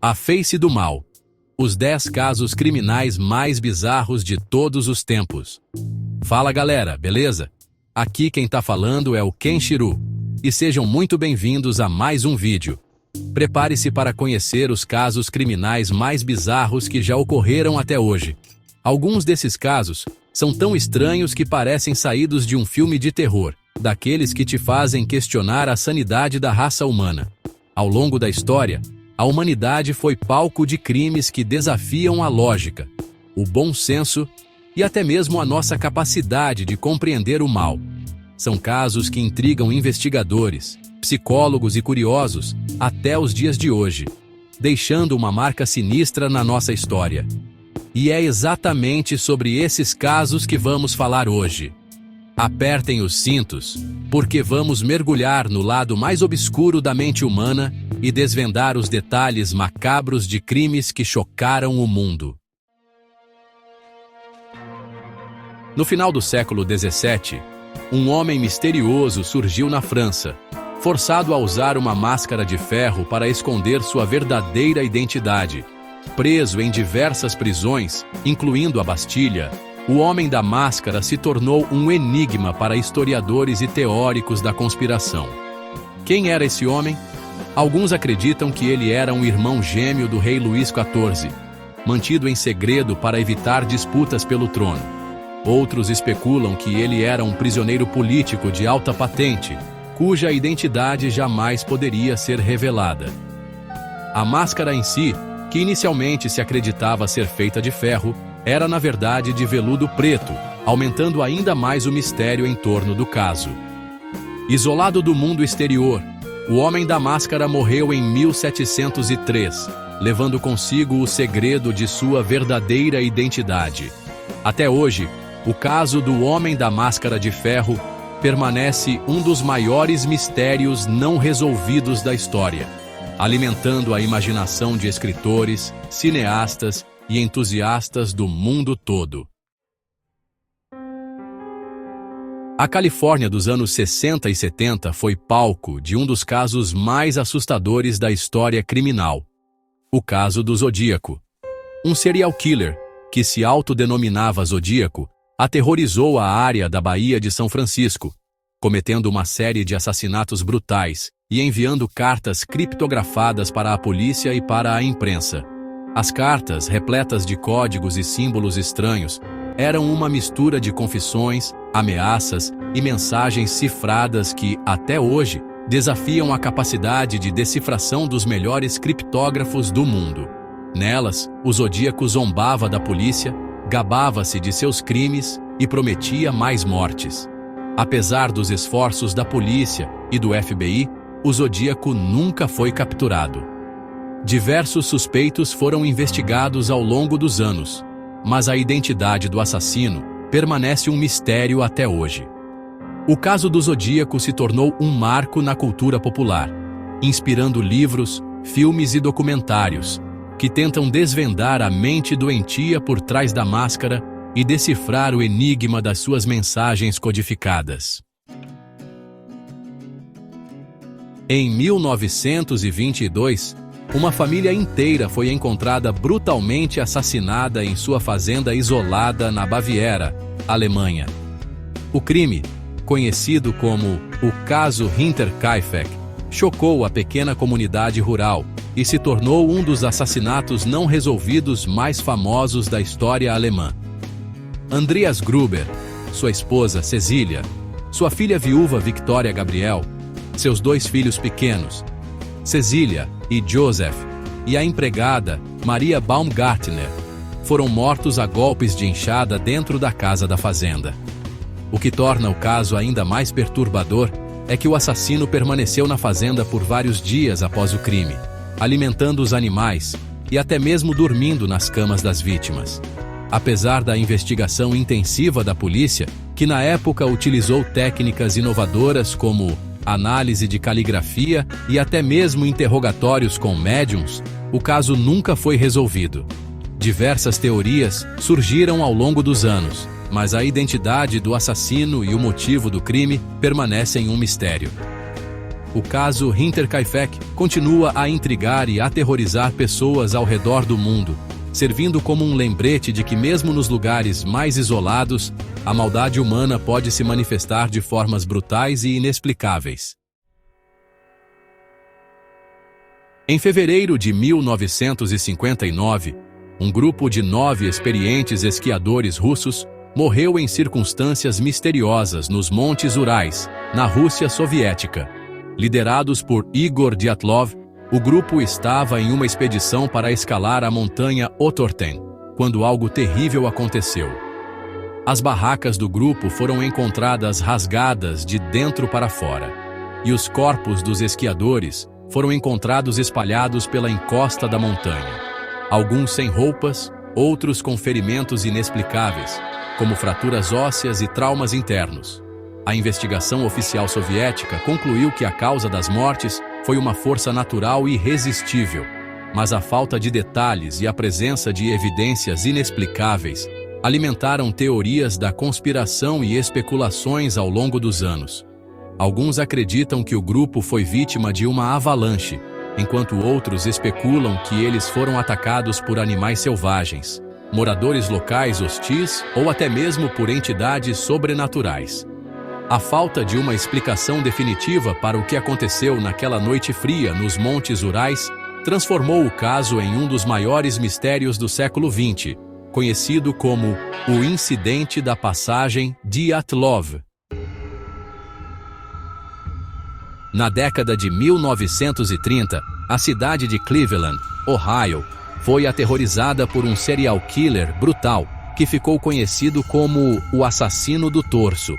A Face do Mal. Os 10 casos criminais mais bizarros de todos os tempos. Fala galera, beleza? Aqui quem tá falando é o Kenshiro. E sejam muito bem-vindos a mais um vídeo. Prepare-se para conhecer os casos criminais mais bizarros que já ocorreram até hoje. Alguns desses casos são tão estranhos que parecem saídos de um filme de terror, daqueles que te fazem questionar a sanidade da raça humana. Ao longo da história, a humanidade foi palco de crimes que desafiam a lógica, o bom senso e até mesmo a nossa capacidade de compreender o mal. São casos que intrigam investigadores, psicólogos e curiosos até os dias de hoje, deixando uma marca sinistra na nossa história. E é exatamente sobre esses casos que vamos falar hoje. Apertem os cintos, porque vamos mergulhar no lado mais obscuro da mente humana e desvendar os detalhes macabros de crimes que chocaram o mundo. No final do século XVII, um homem misterioso surgiu na França, forçado a usar uma máscara de ferro para esconder sua verdadeira identidade. Preso em diversas prisões, incluindo a Bastilha, o Homem da Máscara se tornou um enigma para historiadores e teóricos da conspiração. Quem era esse homem? Alguns acreditam que ele era um irmão gêmeo do rei Luís XIV, mantido em segredo para evitar disputas pelo trono. Outros especulam que ele era um prisioneiro político de alta patente, cuja identidade jamais poderia ser revelada. A máscara em si, que inicialmente se acreditava ser feita de ferro, era na verdade de veludo preto, aumentando ainda mais o mistério em torno do caso. Isolado do mundo exterior, o Homem da Máscara morreu em 1703, levando consigo o segredo de sua verdadeira identidade. Até hoje, o caso do Homem da Máscara de Ferro permanece um dos maiores mistérios não resolvidos da história, alimentando a imaginação de escritores, cineastas e entusiastas do mundo todo. A Califórnia dos anos 60 e 70 foi palco de um dos casos mais assustadores da história criminal. O caso do Zodíaco. Um serial killer, que se autodenominava Zodíaco, aterrorizou a área da Baía de São Francisco, cometendo uma série de assassinatos brutais e enviando cartas criptografadas para a polícia e para a imprensa. As cartas, repletas de códigos e símbolos estranhos, eram uma mistura de confissões, ameaças e mensagens cifradas que, até hoje, desafiam a capacidade de decifração dos melhores criptógrafos do mundo. Nelas, o Zodíaco zombava da polícia, gabava-se de seus crimes e prometia mais mortes. Apesar dos esforços da polícia e do FBI, o Zodíaco nunca foi capturado. Diversos suspeitos foram investigados ao longo dos anos, mas a identidade do assassino permanece um mistério até hoje. O caso do Zodíaco se tornou um marco na cultura popular, inspirando livros, filmes e documentários, que tentam desvendar a mente doentia por trás da máscara e decifrar o enigma das suas mensagens codificadas. Em 1922, uma família inteira foi encontrada brutalmente assassinada em sua fazenda isolada na Baviera, Alemanha. O crime, conhecido como o caso Hinterkaifeck, chocou a pequena comunidade rural e se tornou um dos assassinatos não resolvidos mais famosos da história alemã. Andreas Gruber, sua esposa Cecília, sua filha viúva Victoria Gabriel, seus 2 filhos pequenos, Cecília e Joseph, e a empregada Maria Baumgartner, foram mortos a golpes de enxada dentro da casa da fazenda. O que torna o caso ainda mais perturbador é que o assassino permaneceu na fazenda por vários dias após o crime, alimentando os animais e até mesmo dormindo nas camas das vítimas. Apesar da investigação intensiva da polícia, que na época utilizou técnicas inovadoras como análise de caligrafia e até mesmo interrogatórios com médiums, o caso nunca foi resolvido. Diversas teorias surgiram ao longo dos anos, mas a identidade do assassino e o motivo do crime permanecem um mistério. o caso Hinterkaifeck continua a intrigar e aterrorizar pessoas ao redor do mundo, servindo como um lembrete de que mesmo nos lugares mais isolados, a maldade humana pode se manifestar de formas brutais e inexplicáveis. Em fevereiro de 1959, um grupo de 9 experientes esquiadores russos morreu em circunstâncias misteriosas nos Montes Urais, na Rússia soviética. Liderados por Igor Dyatlov, o grupo estava em uma expedição para escalar a montanha Otorten, quando algo terrível aconteceu. As barracas do grupo foram encontradas rasgadas de dentro para fora, e os corpos dos esquiadores foram encontrados espalhados pela encosta da montanha. Alguns sem roupas, outros com ferimentos inexplicáveis, como fraturas ósseas e traumas internos. A investigação oficial soviética concluiu que a causa das mortes foi uma força natural irresistível, mas a falta de detalhes e a presença de evidências inexplicáveis alimentaram teorias da conspiração e especulações ao longo dos anos. Alguns acreditam que o grupo foi vítima de uma avalanche, enquanto outros especulam que eles foram atacados por animais selvagens, moradores locais hostis ou até mesmo por entidades sobrenaturais. A falta de uma explicação definitiva para o que aconteceu naquela noite fria nos Montes Urais transformou o caso em um dos maiores mistérios do século XX, conhecido como o Incidente da Passagem Dyatlov. Na década de 1930, a cidade de Cleveland, Ohio, foi aterrorizada por um serial killer brutal que ficou conhecido como o Assassino do Torso.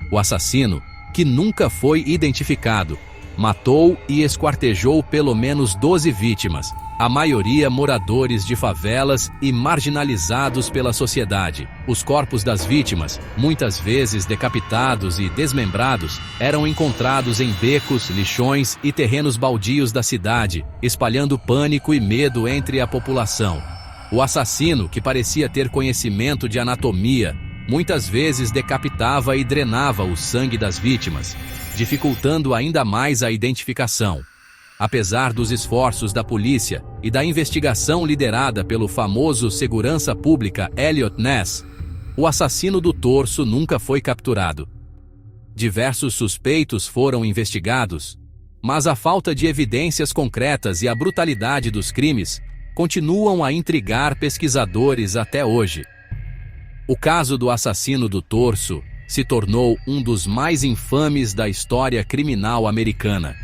O assassino, que nunca foi identificado, matou e esquartejou pelo menos 12 vítimas, a maioria moradores de favelas e marginalizados pela sociedade. Os corpos das vítimas, muitas vezes decapitados e desmembrados, eram encontrados em becos, lixões e terrenos baldios da cidade, espalhando pânico e medo entre a população. O assassino, que parecia ter conhecimento de anatomia, muitas vezes decapitava e drenava o sangue das vítimas, dificultando ainda mais a identificação. Apesar dos esforços da polícia e da investigação liderada pelo famoso segurança pública Elliot Ness, o assassino do torso nunca foi capturado. Diversos suspeitos foram investigados, mas a falta de evidências concretas e a brutalidade dos crimes continuam a intrigar pesquisadores até hoje. O caso do assassino do torso se tornou um dos mais infames da história criminal americana.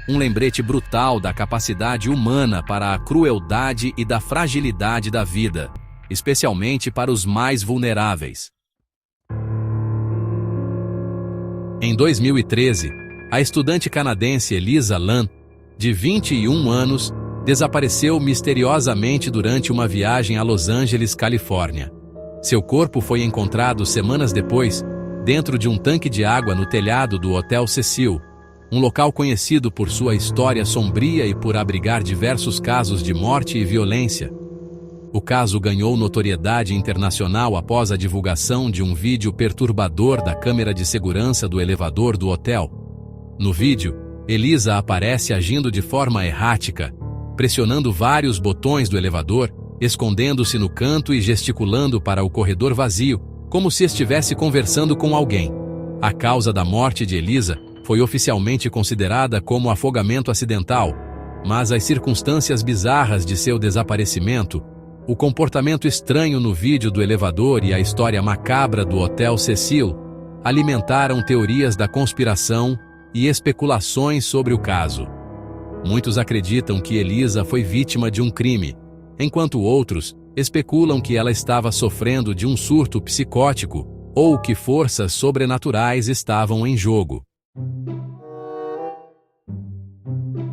Um lembrete brutal da capacidade humana para a crueldade e da fragilidade da vida, especialmente para os mais vulneráveis. Em 2013, a estudante canadense Elisa Lam, de 21 anos, desapareceu misteriosamente durante uma viagem a Los Angeles, Califórnia. Seu corpo foi encontrado semanas depois, dentro de um tanque de água no telhado do Hotel Cecil, um local conhecido por sua história sombria e por abrigar diversos casos de morte e violência. O caso ganhou notoriedade internacional após a divulgação de um vídeo perturbador da câmera de segurança do elevador do hotel. No vídeo, Elisa aparece agindo de forma errática, pressionando vários botões do elevador, escondendo-se no canto e gesticulando para o corredor vazio, como se estivesse conversando com alguém. A causa da morte de Elisa foi oficialmente considerada como afogamento acidental, mas as circunstâncias bizarras de seu desaparecimento, o comportamento estranho no vídeo do elevador e a história macabra do Hotel Cecil alimentaram teorias da conspiração e especulações sobre o caso. Muitos acreditam que Elisa foi vítima de um crime, enquanto outros especulam que ela estava sofrendo de um surto psicótico ou que forças sobrenaturais estavam em jogo.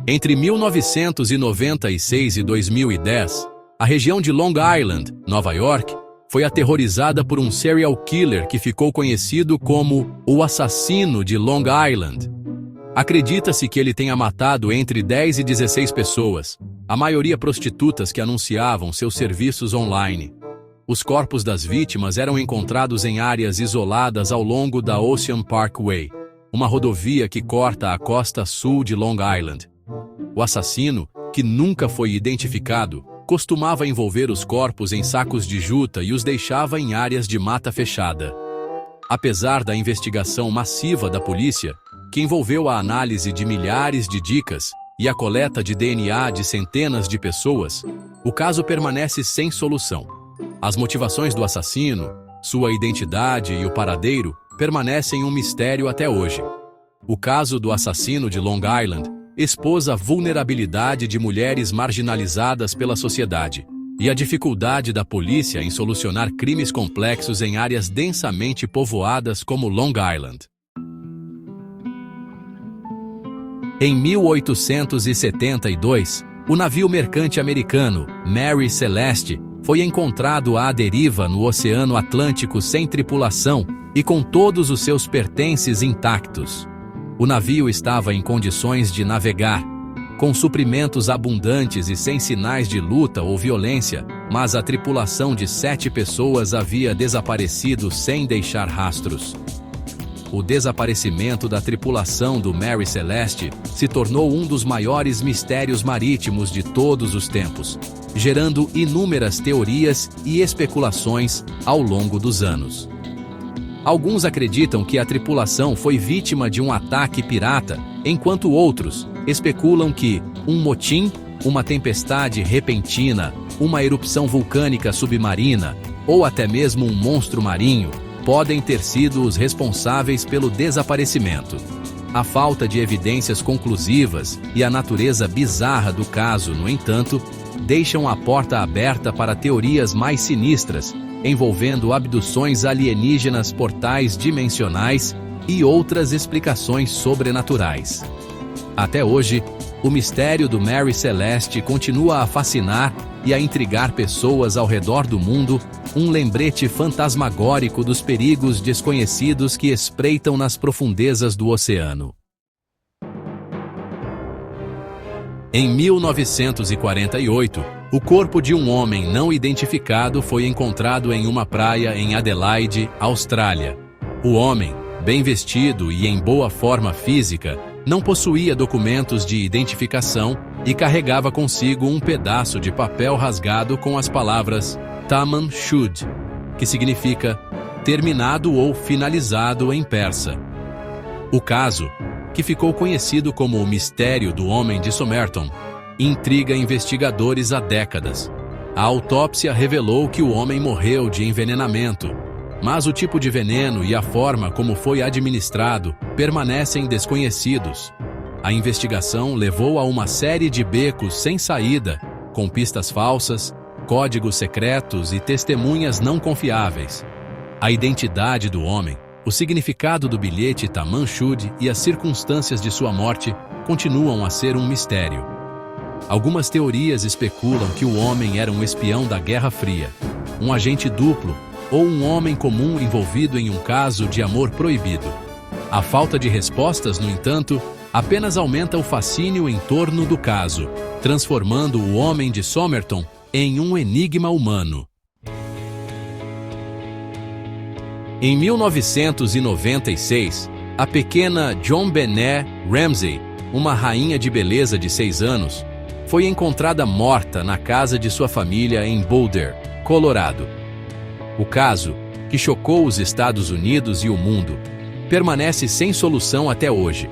Entre 1996 e 2010, a região de Long Island, Nova York, foi aterrorizada por um serial killer que ficou conhecido como o Assassino de Long Island. Acredita-se que ele tenha matado entre 10 e 16 pessoas, a maioria prostitutas que anunciavam seus serviços online. Os corpos das vítimas eram encontrados em áreas isoladas ao longo da Ocean Parkway, uma rodovia que corta a costa sul de Long Island. O assassino, que nunca foi identificado, costumava envolver os corpos em sacos de juta e os deixava em áreas de mata fechada. Apesar da investigação massiva da polícia, que envolveu a análise de milhares de dicas e a coleta de DNA de centenas de pessoas, o caso permanece sem solução. As motivações do assassino, sua identidade e o paradeiro permanecem um mistério até hoje. O caso do assassino de Long Island expôs a vulnerabilidade de mulheres marginalizadas pela sociedade e a dificuldade da polícia em solucionar crimes complexos em áreas densamente povoadas como Long Island. Em 1872, o navio mercante americano Mary Celeste foi encontrado à deriva no Oceano Atlântico sem tripulação e com todos os seus pertences intactos. O navio estava em condições de navegar, com suprimentos abundantes e sem sinais de luta ou violência, mas a tripulação de 7 pessoas havia desaparecido sem deixar rastros. O desaparecimento da tripulação do Mary Celeste se tornou um dos maiores mistérios marítimos de todos os tempos, gerando inúmeras teorias e especulações ao longo dos anos. Alguns acreditam que a tripulação foi vítima de um ataque pirata, enquanto outros especulam que um motim, uma tempestade repentina, uma erupção vulcânica submarina ou até mesmo um monstro marinho podem ter sido os responsáveis pelo desaparecimento. A falta de evidências conclusivas e a natureza bizarra do caso, no entanto, deixam a porta aberta para teorias mais sinistras, envolvendo abduções alienígenas, portais dimensionais e outras explicações sobrenaturais. Até hoje, o mistério do Mary Celeste continua a fascinar e a intrigar pessoas ao redor do mundo, um lembrete fantasmagórico dos perigos desconhecidos que espreitam nas profundezas do oceano. Em 1948, o corpo de um homem não identificado foi encontrado em uma praia em Adelaide, Austrália. O homem, bem vestido e em boa forma física, não possuía documentos de identificação e carregava consigo um pedaço de papel rasgado com as palavras Tamam Shud, que significa terminado ou finalizado em persa. O caso, que ficou conhecido como o Mistério do Homem de Somerton, intriga investigadores há décadas. A autópsia revelou que o homem morreu de envenenamento, mas o tipo de veneno e a forma como foi administrado permanecem desconhecidos. A investigação levou a uma série de becos sem saída, com pistas falsas, códigos secretos e testemunhas não confiáveis. A identidade do homem, o significado do bilhete Tamam Shud e as circunstâncias de sua morte continuam a ser um mistério. Algumas teorias especulam que o homem era um espião da Guerra Fria, um agente duplo ou um homem comum envolvido em um caso de amor proibido. A falta de respostas, no entanto, apenas aumenta o fascínio em torno do caso, transformando o Homem de Somerton em um enigma humano. Em 1996, a pequena JonBenét Ramsey, uma rainha de beleza de 6 anos, foi encontrada morta na casa de sua família em Boulder, Colorado. O caso, que chocou os Estados Unidos e o mundo, permanece sem solução até hoje,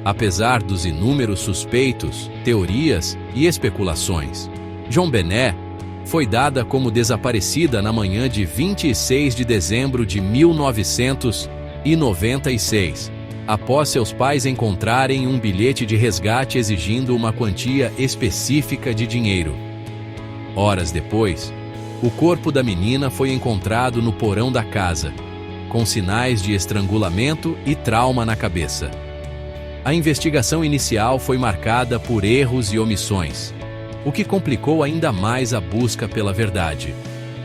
apesar dos inúmeros suspeitos, teorias e especulações. JonBenét foi dada como desaparecida na manhã de 26 de dezembro de 1996, após seus pais encontrarem um bilhete de resgate exigindo uma quantia específica de dinheiro. Horas depois, o corpo da menina foi encontrado no porão da casa, com sinais de estrangulamento e trauma na cabeça. A investigação inicial foi marcada por erros e omissões, o que complicou ainda mais a busca pela verdade.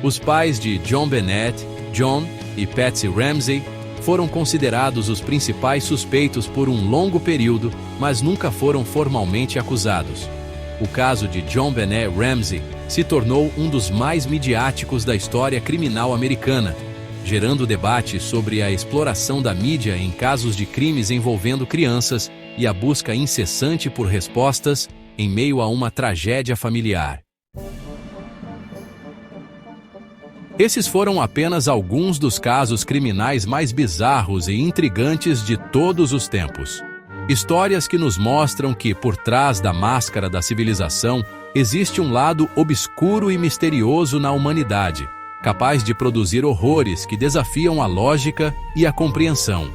Os pais de JonBenét, John e Patsy Ramsey, foram considerados os principais suspeitos por um longo período, mas nunca foram formalmente acusados. O caso de JonBenét Ramsey se tornou um dos mais midiáticos da história criminal americana, gerando debate sobre a exploração da mídia em casos de crimes envolvendo crianças e a busca incessante por respostas em meio a uma tragédia familiar. Esses foram apenas alguns dos casos criminais mais bizarros e intrigantes de todos os tempos. Histórias que nos mostram que, por trás da máscara da civilização, existe um lado obscuro e misterioso na humanidade, capaz de produzir horrores que desafiam a lógica e a compreensão.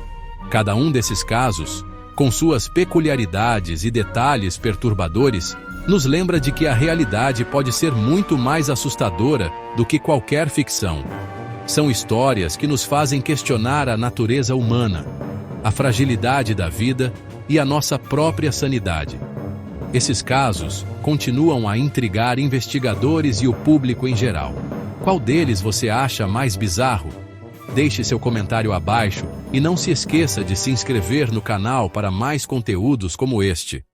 Cada um desses casos, com suas peculiaridades e detalhes perturbadores, nos lembra de que a realidade pode ser muito mais assustadora do que qualquer ficção. São histórias que nos fazem questionar a natureza humana, a fragilidade da vida e a nossa própria sanidade. Esses casos continuam a intrigar investigadores e o público em geral. Qual deles você acha mais bizarro? Deixe seu comentário abaixo e não se esqueça de se inscrever no canal para mais conteúdos como este.